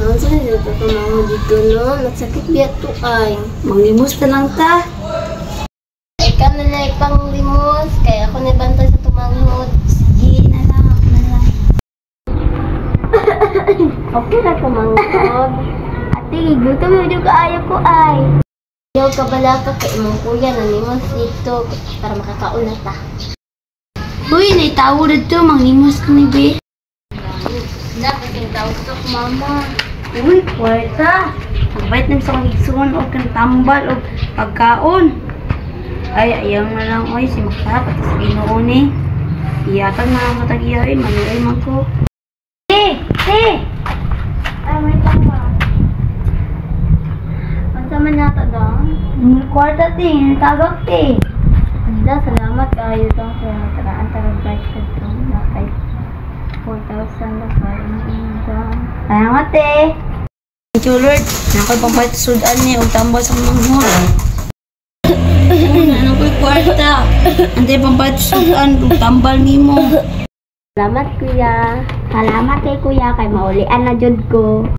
Noon sa dito ka mga dito no, nagsakit biya to ay. Manglimos ka lang ta. Ikaw na lang ipanglimos, kaya ako nabantay sa tumanghod. Sige na lang, ako na lang. Okay na tumanghod. Ate, gutom mo yung kaayo ko ay. Ayaw ka bala ka kay imong kuya nanimos dito para makakauna ta. Uy, naitawo dito, manglimos ka ni be. Dapat yung tawag to mama. Uy, kwarta. Magbait naman sa kagigsuon o kang tambal o pagkaon. Ay, ayaw na lang, oy, si Makara, pati sa Ginoo ni. Iyatag na lang matag-iya, eh, manuay man ko. Te! Ay, may tama. Masa man nata daw? Kwarta, te, natagak, te. Anda, salamat kayo daw kaya mataraan tarag-bike ka daw. Nakay 4,000 na kayo na Salamat, te. Thank you, Lord. Nakoy pampait sudan ni og tambal sa manghod. Ano ko'y kwarta? Antay pampait sudan og tambal nimo. Salamat kuya. Salamat kay kuya kay maulian na jud ko.